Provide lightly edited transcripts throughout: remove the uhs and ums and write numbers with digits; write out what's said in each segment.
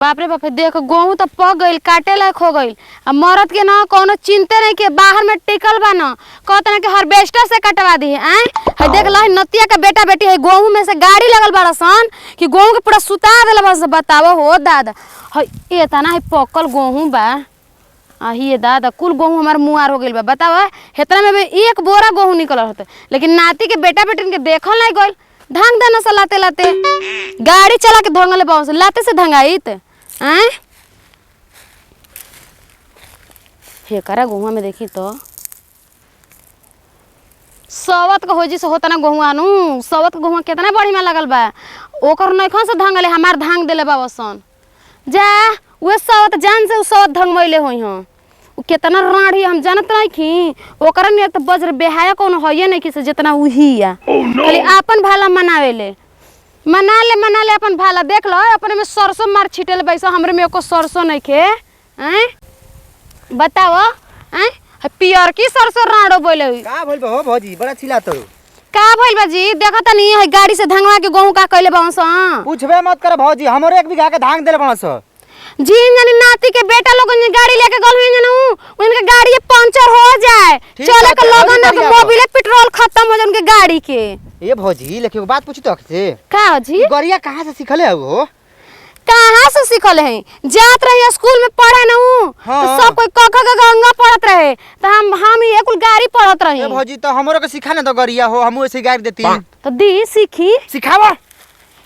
बाप रे बाप देख गेहूं तो पक गईल काटे लायक हो गईल। अब मरद के ना कोनो चिंते नहीं के बाहर में टिकल बा ना कहत ना कि हार्वेस्टर से कटवा दी है है देख ला नतिया का बेटा बेटी है गेहूं में से गाड़ी लगल बड़ा सन कि गेहूं के पूरा सुता देला बस बताओ हो दादा है एतना है पकल गेहूं बा ये दादा कुल गेहूं हमार मुआर हो गईल बा बताओ इतना में भी एक बोरा गेहूं निकल होते लेकिन नाती के बेटा बेटी के देखल नहीं गईल ढंग देना से लाते लाते गाड़ी चला के धंगले बाउस लाते से धंगाइत हे करा गहुआ में देखी तो सवत का होजी से होता ना गहुआ नु सवत का गहुआ कितना बढ़िया लगल बा ओकर नइखन से धंगले हमार धांग देले बाबा सन जा वे सवत जान से सवत धंगमैले होई हां उ कितना राड़ी हम जानत नहीं की ओकर ने तो बज्र बेहाया कोनो होये नहीं कि से जितना उहिया खाली आपन भाला मनावेले मना ले अपन भाला देख लो अपने में सरसों मार छिटेल बैसा हमरे में एको सरसों नहीं खे बताओ पियर की सरसों राड़ो बोले का भइल बा हो भौजी बड़ा चिल्ला तो का भइल बाजी देखत नहीं है गाड़ी से धंगवा के गेहूं का कइले बांस पूछबे मत कर भौजी हमरो 1 बीघा के धान देले बांस जी जानी नाती के बेटा लोगन ने गाड़ी लेके गल हुई जानू उनके गाड़ी पंचर हो जाए चले के लोगन के मोबिल पेट्रोल खत्म हो जाए उनके गाड़ी के ये भौजी लेके एक बात पूछी तो से का जी गरिया कहां से सिखले हो कहां से सिखल है जात रही स्कूल में पढ़े ना हाँ। तो सब कोई कख का गंगा पढ़त रहे तो हम ये कुल गाड़ी पढ़त रही ए भौजी तो हमरो के सिखा ना तो गरिया हो हमहु ऐसे गाड़ी देती तो दी सीखी सिखावा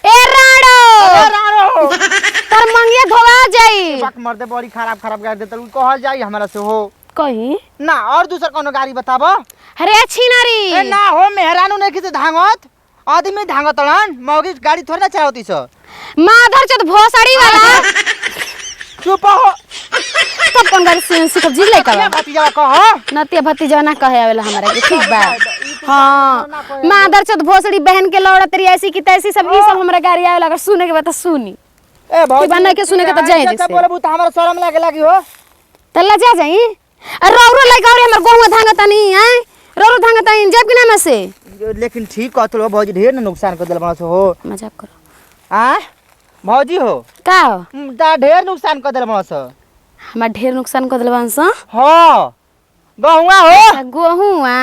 ए राड़ो तर मंगिया धोवा जाई बात मर्दे बड़ी खराब गाड़ी देत कहल जाई हमरा से हो कहीं ना और दूसर कोनो गाड़ी बताबो अरे छिनारी ए ना हो मेहरानू ने किसे धांगत आदमी धांगतलन मौगी गाड़ी थोड़ी ना चलावती छ माधर चत भोसड़ी वाला चुप हो कब कौन गाड़ी सीख जी ले कर भतीजा कह नतिया भतीजा ना कहे आवेला हमरा के ठीक बा हां माधर चत भोसड़ी बहन के लौड़ा तेरी ऐसी की तैसी सब ई सब हमरा गाड़ी आवेला अगर सुने के बात सुनी ए भौजी बना के सुने के तो जाए जैसे बोलबू त हमरा शरम लागी हो तल्ला जा जाई रौरो लई गौरे हमर गोवा धांगतनी हैं रौरो धांगतनी जब कि ना से लेकिन ठीक कहत भौजी ढेर न नुकसान कर देल बना हो मजाक करो आ भौजी हो का हो ता ढेर नुकसान कर देल बना हमरा ढेर नुकसान कर देल बांस हां गहुआ हो गोहुआ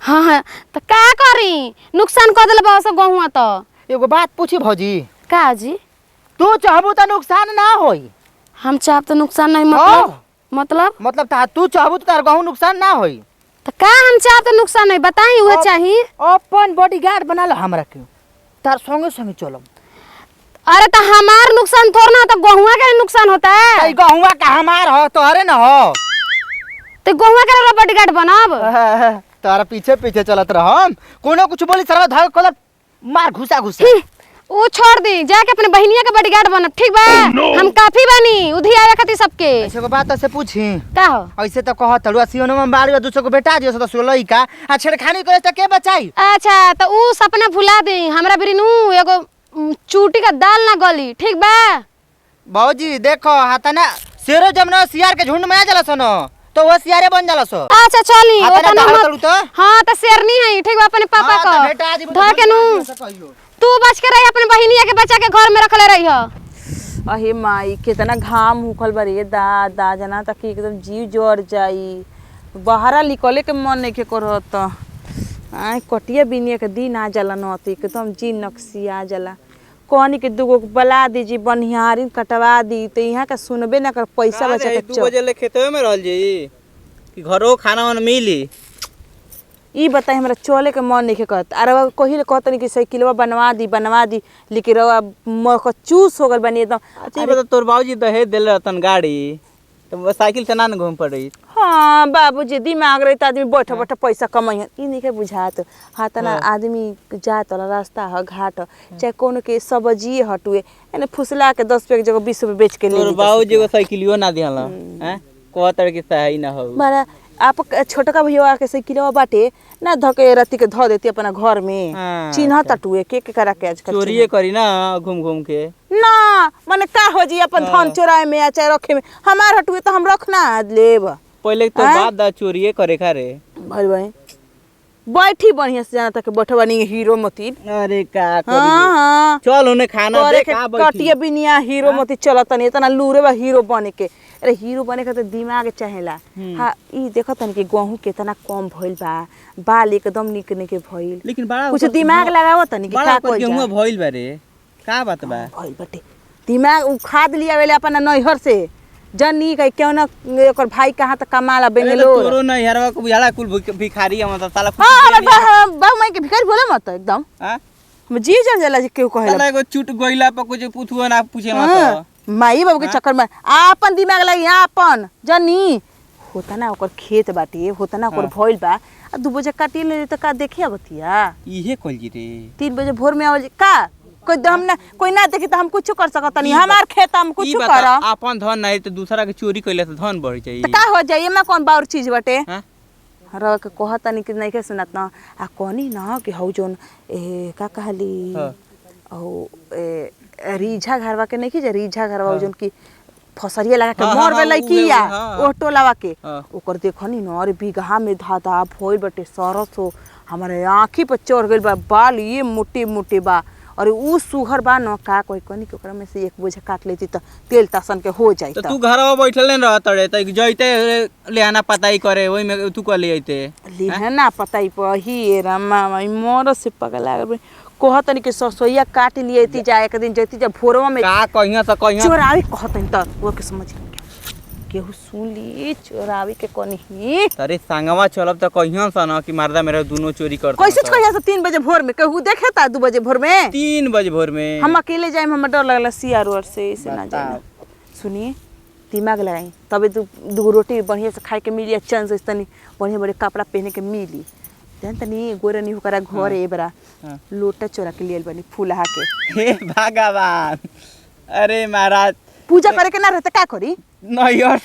हां त का करी नुकसान कर देल बांस गोहुआ त एगो बात पूछी भौजी का जी तू चाहबू त नुकसान ना होई हम चाहब तो नुकसान नहीं मतलब ता तू चाहबू त तार गहू नुकसान ना होई तो का हम चाहब तो नुकसान नहीं बताई हुए चाहिए अपन बॉडीगार्ड बना लो हमरा के तार संगे संगे चलो अरे तो हमार नुकसान थोड़ा ना तो गहुआ के नुकसान होता है ई गहुआ का हमार हो तोहरे ना हो तो गहुआ के बॉडीगार्ड बनाब तारा पीछे पीछे चलत रहम कोनो कुछ बोली सरवा धाग कलर मार घुसा वो छोड़ दी जाके अपने बहनिया के बॉडीगार्ड बनब ठीक बा हम काफी बानी उधी आवे खातिर सबके ऐसे को बात से पूछी का हो ऐसे तो कहत तड़ुआ सियोनो में बाड़ी दूसरे को बेटा दियो तो सोलई का आ छेड़खानी करे त के बचाई अच्छा तो उ सपना भुला दे हमरा बिरिनु एगो चूटी का दाल ना गली ठीक बा बाबूजी देखो हाथना शेरो जमना सियार के झुंड में आ जाला सनो तो वो सियारे बन जाला सो अच्छा चली ओतना मत हां तो शेरनी है ठीक बा अपने पापा का बेटा आज धा के नु तू बच के रही अपने बहनिया के बच्चा के घर में रखले रही हो अहे माई कितना घाम हुखल बरे दादा जना तक एकदम जीव जर जाई बाहरा निकले के मन नहीं के करत आ कटिया बिनिया के दिन आ जाला न त एकदम जी नक्सिया जाला कहनी के दुगो बला दीजी बनिहारिन कटवा दी त इहां का सुनबे ना कर पैसा बचा के 2 बजे ले खेतवे में रहल जी कि घरो खाना वाना मिली ई बताई हमरा चले के मन नहीं करत अरे कहिले कहतनी कि साइकिलवा बनवा दी लेकिन रवा मकचूस हो गल बनी एकदम अच्छा बता तोर बाबूजी दहेज देले रहतन गाड़ी तो साइकिल से ना घूम पड़ी हाँ बाबूजी दिमाग रही आदमी बैठ पैसा कमाई ई नहीं के बुझात हाथ ना आदमी जात वाला रास्ता है घाट चाहे कोनो के सब्जी हटुए एने फुसला के 10 रुपया के जगह 20 रुपया बेच के ले तोर बाबूजी को साइकिलियो ना दिहला हैं कहतर के सही ना हो मारा आप छोटका भैया के साइकिलवा बाटे ना धके रति के ध देती अपना घर में चिन्ह तटुए के करा के आजकल चोरीए करी ना घूम के ना माने का हो जी अपन धन चोराए में चाहे रखे में हमार हटुए तो हम रखना लेब पहले तो बात दा चोरीए करे खारे भाई भाई बैठी बढ़िया से जाना तक बैठवा नहीं हीरो मती। अरे का हाँ हाँ चल उन्हें खाना करे दे के का बैठी कटिया बिनिया हीरो मती चलत नहीं इतना लूरे बा हीरो बने के। अरे हीरो बने के तो दिमाग चाहेला। हाँ ई देखो तनी कि गेहूं कितना कम भइल बा, बाल एकदम निक निक भइल, लेकिन बड़ा कुछ दिमाग लगावो तनी कि का कोई गेहूं भइल बारे का बात बा भइल बटे दिमाग उ खाद लिया वेले अपना नैहर से जनी कह क्यों ना एकर भाई कहाँ तक कमाला बेंगलोर। तोरो नहीं हरवा को बुझाला कुल भिखारी हम त साला कुछ हाँ हमर बाबू माई के भिखारी बोले मत एकदम हां हम जी जल जाला जे केहू कहेला। साला एगो चुट गइला पर कुछ पूछुआ ना पूछे मत माई बाबू के चक्कर में आपन दिमाग लगी आपन जनी होता ना ओकर खेत बाटे होता ना ओकर भइल बा 2 बजे काटी ले त का देखिया बतिया इहे कइल जी रे 3 बजे भोर में आवल का कोई ना देखी तो हम कुछ कर सकत नहीं हमार खेत हम कुछ कर अपन धन नहीं तो दूसरा के चोरी कइले से धन बढ़ जाई का हो जाई एमा कौन बाउर चीज बाटे। हां हर के कहत नहीं कि नहीं के सुनत ना आ कोनी ना कि हौ जोन ए का कहली औ ए रीझा घरवा के नहीं कि जे रीझा घरवा जोन की फसरिया लगा के मर गए लइकिया ओ टोलावा के ओकर देखनी न अरे बिगहा में धाधा भइल बटे सरसो हमारे आंखी पर चढ़ गइल बा बाल ये मोटे मोटे बा और उ सुगर बा न का कोई कनी के ओकरा में से 1 बोझा काट लेती त तेल तसन के हो जाई तो तू घरवा बैठल न रहत रे त जइते लेना पताई करे ओइ में तू क ले आइते लेना पताई पही रमा मई मोर से पगला गए कहतनी के ससोइया काट लिए ती जाए एक दिन जती जब भोरवा में का कहिया से कहिया चोरावी कहतनी त वो के समझ केहू सुन ली चोरावी के कोनी ही अरे संगवा चलब त कहिया से न कि मर्दा मेरा दोनों चोरी करता कैसे कहिया से 3 बजे भोर में केहू देखेता 2 बजे भोर में 3 बजे भोर में हम अकेले जाए हम डर लगला सीआर और से इसे ना जाए। सुनिए दिमाग लगाई तबे 2 रोटी बढ़िया से खाए के मिली अच्छा से तनी बढ़िया बड़े कपड़ा पहने के मिली जान तनी गोरे नहीं होकरा घर ए बरा लोटा चोरा के लेल बनी फूलहा के हे भगवान अरे महाराज पूजा करे के ना रहते का करी नैहर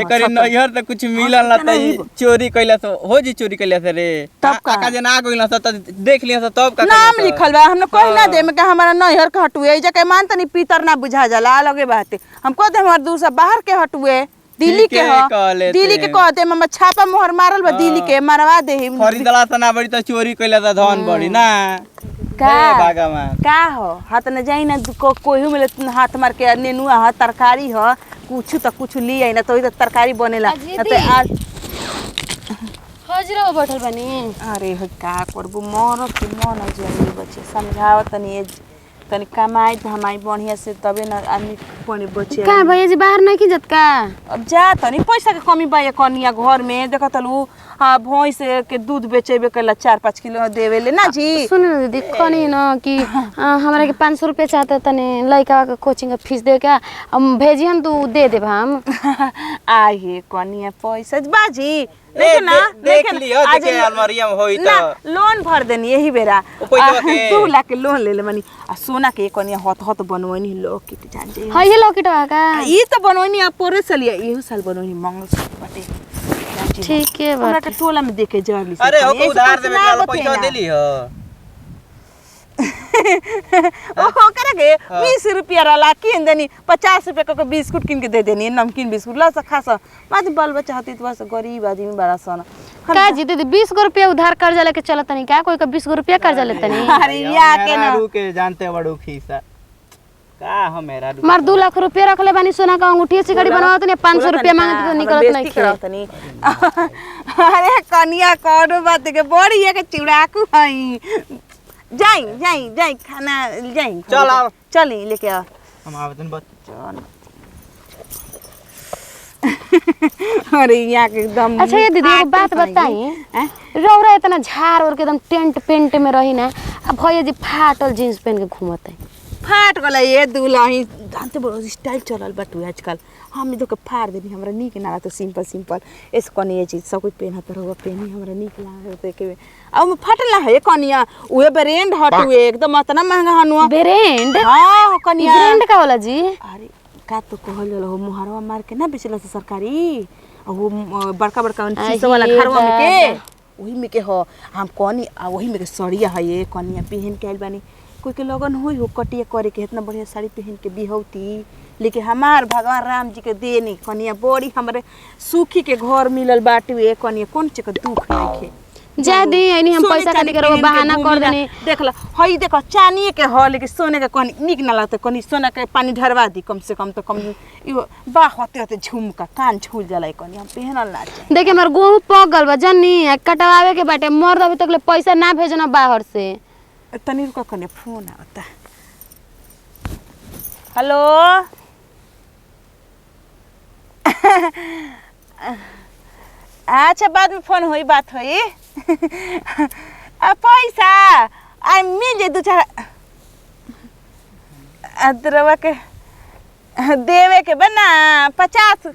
एकरी नैहर त कुछ मिलल न त चोरी कइला से हो जी चोरी कइला से रे तब का का जना गइल त देख लिया से तब का नाम लिखल बा हमने कहि ना दे में के हमारा नैहर के हटुए जे के मान तनी पीतर ना बुझा जाला लगे बाते हम कह दे हमार दूसरा बाहर के हटुए दिल्ली के दिल्ली के कह दे हम छापा मोहर मारल बा दिल्ली के मारवा दे खरीदला से ना बड़ी त चोरी कइला त धन बड़ी ना का भगवान का हो हाथ न जाई ना कोई मिले हाथ मार के नेनुआ ह तरकारी ह कुछ त कुछ ली आई ना तो तरकारी बनेला न त आज हजरा बैठल बनी। अरे हो का करबू मन के मन जाई बच्चे समझाव तनी तनी कमाई धमाई बढ़िया से तबे न आदमी पने बचे का भैया जी बाहर नहीं की जत का अब जा तनी पैसा के कमी बा कनिया घर में देखत लू भैंस के दूध बेचेबे कला 4-5 किलो देवेले ना जी। सुन न दीदी कनी न कि हमरा के 500 रुपया चाहते तने लइका के कोचिंग के फीस दे के हम भेजिहन तू दे देब हम आहे कनिया पैसा बाजी देखे ना देख लियो देखे अलमारिया में होई ना त लोन भर देनी यही बेरा 2 लाख के लोन ले ले मनी आ सोना के कनिया हत बनवनी लॉकेट जान जे है ये लॉकेट का ई त बनवनी आ पोरे सलिया इहो साल बनवनी मंगलसूत्र बाटे ठीक है हमरा के टोला में देखे जरली अरे हो उधार देबे वाला पैसा देली हो ओहो करे के 20 रुपया वाला किन देनी 50 रुपया के बिस्कुट किन के दे देनी नमकीन बिस्कुट ला से खासा बाद बाल बच्चा हती तो बस गरीब आदमी बड़ा सन का जी दीदी 20 रुपया उधार कर्जा लेके चलत नहीं का कोई का 20 रुपया कर्जा लेते नहीं अरे या के ना के जानते बड़ू खीसा का हो मेरा मार 2 लाख रुपया रखले बानी सोना का अंगूठी से घड़ी बनवात नहीं 500 रुपया मांगत तो निकलत नहीं करतनी अरे कनिया कौनो बात के बड़ी है के चिड़ाकू हई जाई खाना जाई चल आओ चली लेके आ हम आवेदन बत चल अरे यहाँ के एकदम अच्छा ये दीदी एक बात बताई रौरा इतना झाड़ और के एकदम टेंट पेंट में रही ना अब भैया जी फाटल जींस पहन के घूमत है फाट गला ये दुल्हन जानते बड़ो स्टाइल चलल बटू आजकल हम तो के फाड़ देनी हमरा नीक ना लागत सिंपल ऐसे कनी ये चीज सब कोई पहनत रहो पहनी हमरा नीक लागत के अब फटला है कनिया उहे ब्रांड हटुए एकदम इतना महंगा हनुआ ब्रांड हां कनिया ब्रांड का होला जी अरे का तो कहल जलो मुहरवा मार के ना बेचला से सरकारी वो बड़का शीशे वाला घरवा में के वही में के हो हम कनी वही में के सड़िया है ये कनिया पहन के आइल बानी कोई के लगन होई हो कटिया करे के इतना बढ़िया साड़ी पहन के बिहौती लेकिन हमार भगवान राम जी के देनी कनिया बड़ी हमरे सुखी के घर मिलल बाटे कनिया कौन चीज के दुख नहीं जा दी एनी हम पैसा खातिर के बहाना कर देनी। देख ला हई देखो चांदी के ह लेकिन सोने के कनी निक ना लगते कनी सोना के पानी ढरवा दी कम से कम तो कम इहो बाह होते होते झुमका कान छूल जाला कनी हम पहनल ना चाहे। देखिए हमार गेहूं पक गल बा जन्नी कटवावे के बाटे मर्द अभी तक ले पैसा ना भेजना बाहर से। तनी रुका कने फोन आवता। हेलो अच्छा बाद में फोन होई बात होई। पैसा आ मिल जाए 2-4 अदरवा के देवे के बना 50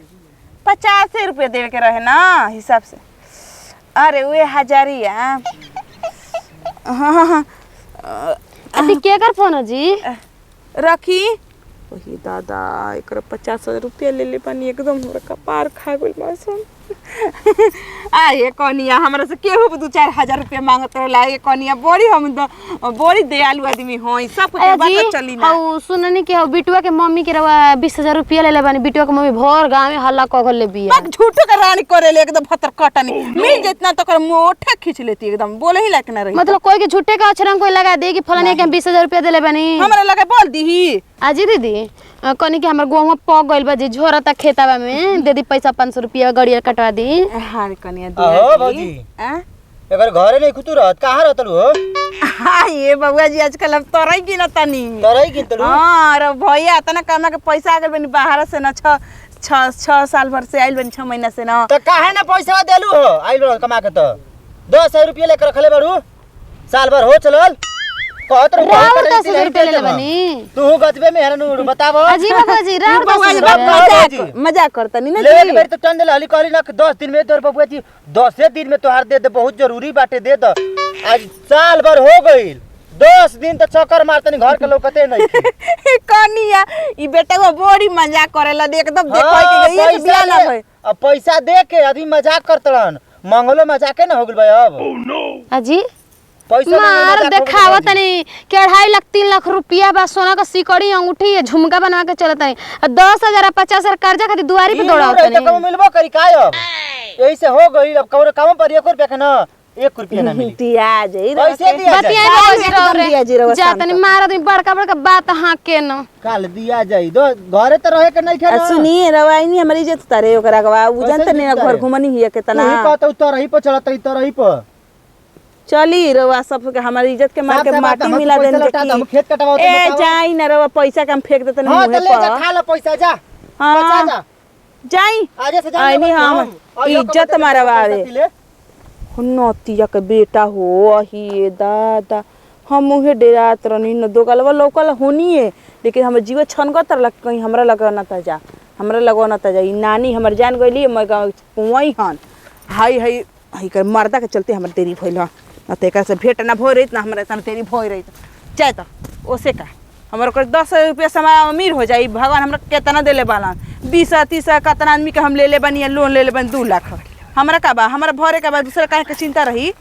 रुपये देवे के रहे ना हिसाब से। अरे वे हजारिया हाँ अति के कर फोन है जी रखी वही दादा एक 50,000 रुपया ले ले पानी एकदम हमरा कपार खा गइल मौसम। आ ये कनिया हमरा से केहू 2-4 हजार रुपया मांगत रहला। ये कनिया बड़ी हम बड़ी दयालु आदमी होई सब कुछ बात चली ना। हाउ सुननी के हाउ बिटुआ के मम्मी के रवा 20,000 रुपया ले ले बानी। बिटुआ के मम्मी भर गांव में हल्ला क ले बिया। बात झूठो के रानी करेले एकदम फतर कटनी मिल जितना तो कर मोठे खींच लेती एकदम बोले ही लायक ना रही। मतलब कोई के झूठे का अक्षरम कोई लगा दे कि फलाने के 20,000 रुपया देले बानी। हमरा लगे बोल दीही आजी दीदी कनी के हमर गेहूं पक गइल बा जी झोरता खेतावा में दे दी पैसा 500 रुपया गड़िया कटवा दी। हां कनिया अहो दे भौजी हां एकर घरे नहीं खुतू रहत कहां रहतलू हो? हां ये बउआ जी आजकल अब तोरई की न तनी तरई किनतलू? हां अरे भैया तना कमा के पैसा आ गइल बनी बाहर से न 6 साल भर से आइल बनी 6 महीना से न। त काहे ना पैसा देलू हो आइल रह कमा के त 10,000 रुपया लेकर रखले बारू साल भर हो चलल कहत रह राव 10,000 रुपया ले ले बानी। तू गजबे में हेरनु बताव अजी बाबा जी राव बउआ जी, 10,000 रुपया जी। मजाक करतनी ना ले जी। बेर तो टन हली कहली ना 10 दिन में तोर बबुआ जी 10 दिन में तोहार दे दे बहुत जरूरी बाटे दे द। आज साल भर हो गइल 10 दिन तो चक्कर मारतनी घर के लौकते नहीं। कनिया ई बेटा वो बड़ी मजाक करेला एकदम देखो कि ये बिया ना भई। अब पैसा दे के आदमी मजाक करतरन मंगलो मजाके ना हो गइल भाई अब अजी पैसा मार देखावा तनी के 2.5 लाख 3 लाख रुपया बा सोना का सिकड़ी अंगूठी झुमका बनवा के चलत तनी 10,000 50,000 कर्जा खातिर दुआरी पे दौड़ाव तो तनी। कम मिलबो करी काय अब यही से हो गई अब कौन काम पर 1 रुपया के ना 1 रुपया ना मिली दिया जाई कैसे दिया बतिया जाए? दिया जी रे रवा जा तनी मार तनी बड़का बड़का बात हां के न काल दिया जाई दो घरे तो रहे के नहीं खेना सुनिए रवाई नहीं हमारी इज्जत तारे ओकरा गवा उ जानत नहीं घर घुमनी हिया के तना नहीं कहता तो रही पर चलत तो रही पर चली रवा सब के हमारी इज्जत के मार के माटी मिला देन हम खेत कटवाओ तो ए जाई ना रवा पैसा कम फेंक देतन हां मुंह तो ले जा पर खा लो पैसा जा हाँ। बचा जा जाई आजे से जा आई नहीं हम इज्जत मारवावे नतिया के बेटा हो अही दादा हम मुहे डेरात रहनी न दोगलवा लोकल होनिए लेकिन हमर जीव छनगत रह कहीं हमरा लगना त जा हमरा लगना त जा ई नानी हमर जान गइली मैं कुआई हन हाई हाई हाई कर मर्दा के चलते हमर देरी भइल ह न त एकरा से भेट ना भोई रहित ना हमरा तन देरी भोई रहित चाहे त ओसे का हमर ओकर 10 रुपया समय अमीर हो जाई भगवान हमरा केतना देले बाला 20-30 कतना आदमी के हम ले ले बनी लोन ले ले बनी 2 लाख हमरा का बा हमरा भरे का बा दूसरा काहे के चिंता रही।